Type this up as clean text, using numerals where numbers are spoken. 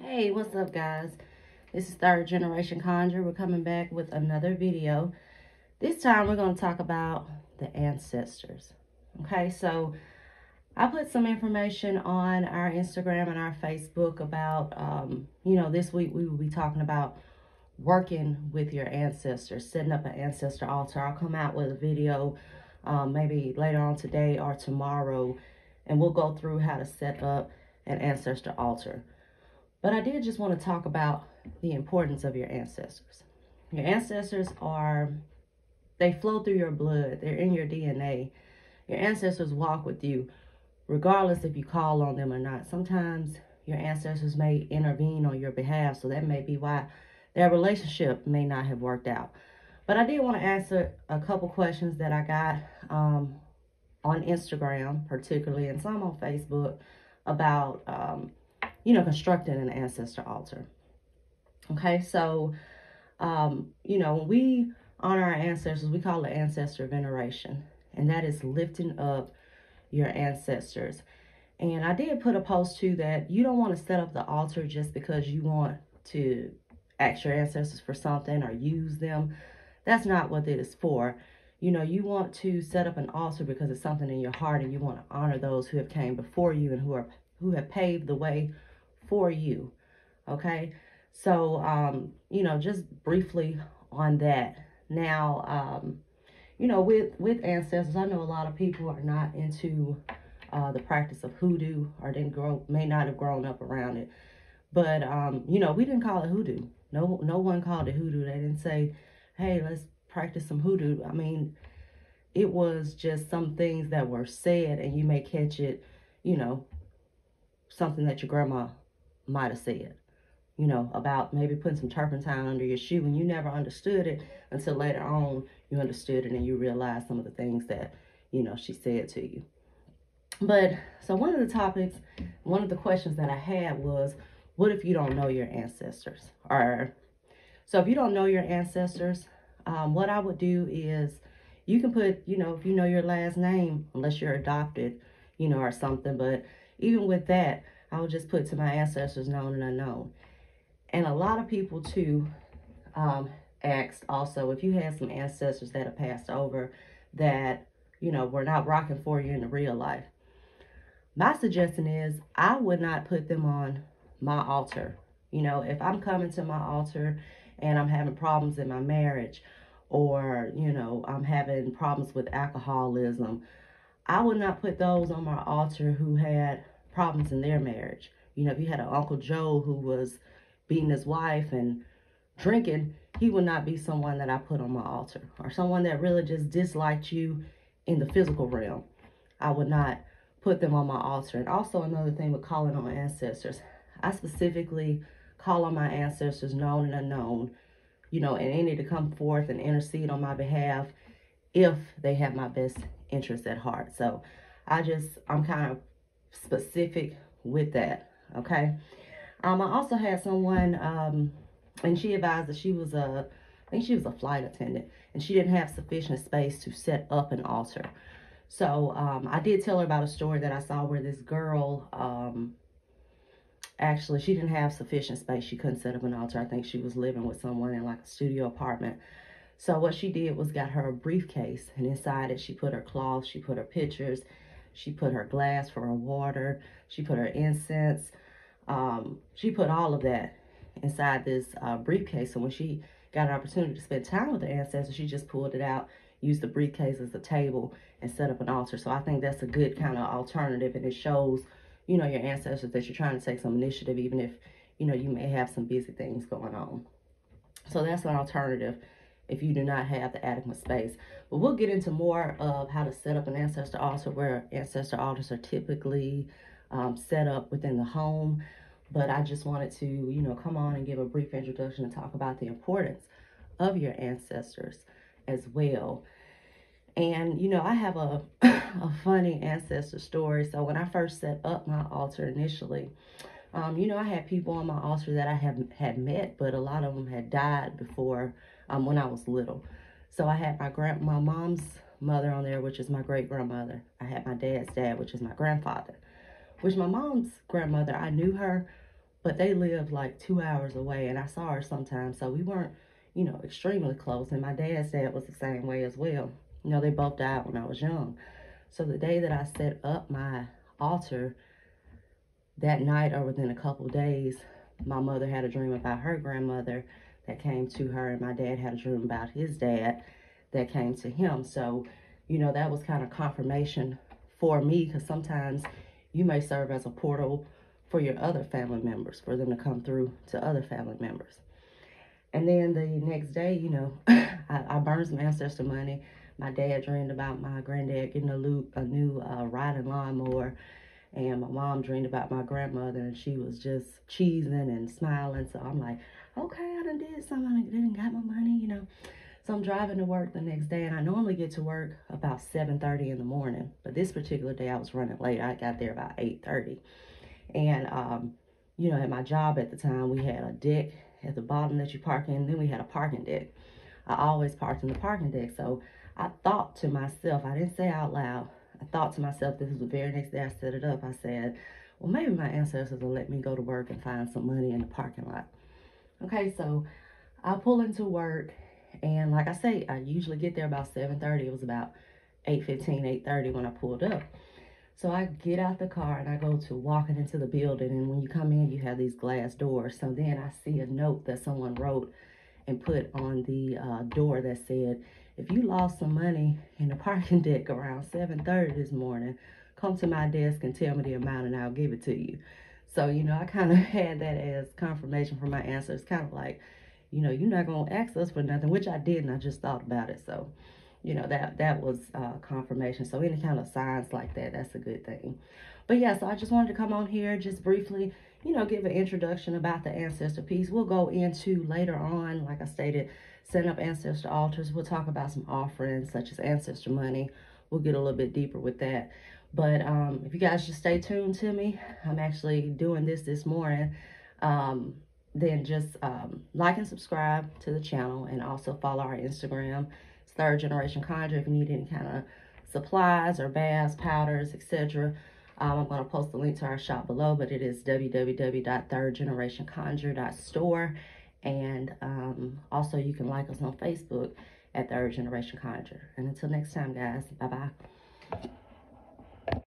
Hey, what's up, guys? This is Third Generation Conjure. We're coming back with another video. This time we're going to talk about the ancestors. Okay, so I put some information on our Instagram and our Facebook about, this week we will be talking about working with your ancestors, setting up an ancestor altar. I'll come out with a video maybe later on today or tomorrow, and we'll go through how to set up an ancestor altar. But I did just want to talk about the importance of your ancestors. Your ancestors they flow through your blood. They're in your DNA. Your ancestors walk with you, regardless if you call on them or not. Sometimes your ancestors may intervene on your behalf, so that may be why their relationship may not have worked out. But I did want to answer a couple questions that I got on Instagram, particularly, and some on Facebook about constructing an ancestor altar. Okay, so, when we honor our ancestors, we call it ancestor veneration, and that is lifting up your ancestors. And I did put a post too that you don't want to set up the altar just because you want to ask your ancestors for something or use them. That's not what it is for. You want to set up an altar because it's something in your heart and you want to honor those who have came before you and who have paved the way for you. Okay, so just briefly on that. Now, with ancestors, I know a lot of people are not into the practice of hoodoo, or may not have grown up around it. But we didn't call it hoodoo. No one called it hoodoo. They didn't say, hey, let's practice some hoodoo. I mean, it was just some things that were said, and you may catch it, something that your grandma might have said, about maybe putting some turpentine under your shoe, and you never understood it until later on you understood it and you realized some of the things that, she said to you. But so one of the questions that I had was, what if you don't know your ancestors? So if you don't know your ancestors, what I would do is you can put, if you know your last name, unless you're adopted, or something. But even with that, I would just put to my ancestors known and unknown. And a lot of people too asked also if you had some ancestors that have passed over that, were not rocking for you in the real life. My suggestion is I would not put them on my altar. If I'm coming to my altar and I'm having problems in my marriage, or, I'm having problems with alcoholism, I would not put those on my altar who had problems in their marriage. If you had an Uncle Joe who was beating his wife and drinking, he would not be someone that I put on my altar. Or someone that really just disliked you in the physical realm, I would not put them on my altar. And also another thing with calling on ancestors, I specifically call on my ancestors known and unknown, and they need to come forth and intercede on my behalf if they have my best interest at heart. So I'm kind of specific with that. Okay. I also had someone, and she advised that I think she was a flight attendant, and she didn't have sufficient space to set up an altar. So I did tell her about a story that I saw where this girl, actually, she didn't have sufficient space. She couldn't set up an altar. I think she was living with someone in like a studio apartment. So what she did was got her a briefcase, and inside it she put her cloth, she put her pictures, she put her glass for her water, she put her incense, she put all of that inside this briefcase. So when she got an opportunity to spend time with her ancestors, she just pulled it out, used the briefcase as a table, and set up an altar. So I think that's a good kind of alternative, and it shows, your ancestors that you're trying to take some initiative, even if, you may have some busy things going on. So that's an alternative if you do not have the adequate space. But we'll get into more of how to set up an ancestor altar, where ancestor altars are typically set up within the home. But I just wanted to, come on and give a brief introduction and talk about the importance of your ancestors as well. And, I have a funny ancestor story. So when I first set up my altar initially, I had people on my altar that I had met, but a lot of them had died before when I was little. So I had my mom's mother on there, which is my great-grandmother. I had my dad's dad, which is my grandfather. Which my mom's grandmother, I knew her, but they lived like 2 hours away, and I saw her sometimes, so we weren't, you know, extremely close. And my dad's dad was the same way as well. You know, they both died when I was young. So the day that I set up my altar, that night or within a couple days, my mother had a dream about her grandmother that came to her, and my dad had a dream about his dad that came to him. So, you know, that was kind of confirmation for me, because sometimes you may serve as a portal for your other family members, for them to come through to other family members. And then the next day, you know, I burned some ancestor money. My dad dreamed about my granddad getting a new riding lawnmower. And my mom dreamed about my grandmother, and she was just cheesing and smiling. So I'm like, okay, I done did something. I didn't got my money, you know. So I'm driving to work the next day, and I normally get to work about 7:30 in the morning. But this particular day, I was running late. I got there about 8:30. And, you know, at my job at the time, we had a deck at the bottom that you park in. Then we had a parking deck. I always parked in the parking deck. So I thought to myself, I didn't say out loud, I thought to myself, this was the very next day I set it up. I said, well, maybe my ancestors will let me go to work and find some money in the parking lot. Okay, so I pull into work, and like I say, I usually get there about 7:30. It was about 8:15, 8:30 when I pulled up. So I get out the car and I go to walking into the building, and when you come in, you have these glass doors. So then I see a note that someone wrote and put on the door that said, if you lost some money in the parking deck around 7:30 this morning, come to my desk and tell me the amount and I'll give it to you. So, you know, I kind of had that as confirmation from my ancestors, kind of like, you know, you're not going to ask us for nothing, which I didn't. I just thought about it. So, you know, that was confirmation. So any kind of signs like that, that's a good thing. But yeah, so I just wanted to come on here just briefly, you know, give an introduction about the ancestor piece. We'll go into later on, like I stated, setting up ancestor altars. We'll talk about some offerings such as ancestor money. We'll get a little bit deeper with that. But if you guys just stay tuned to me, I'm actually doing this morning. Then just like and subscribe to the channel, and also follow our Instagram. It's Third Generation Conjure. If you need any kind of supplies or baths, powders, etc. I'm going to post the link to our shop below, but it is www.thirdgenerationconjure.store. And also you can like us on Facebook at Third Generation Conjure. And until next time, guys, bye-bye.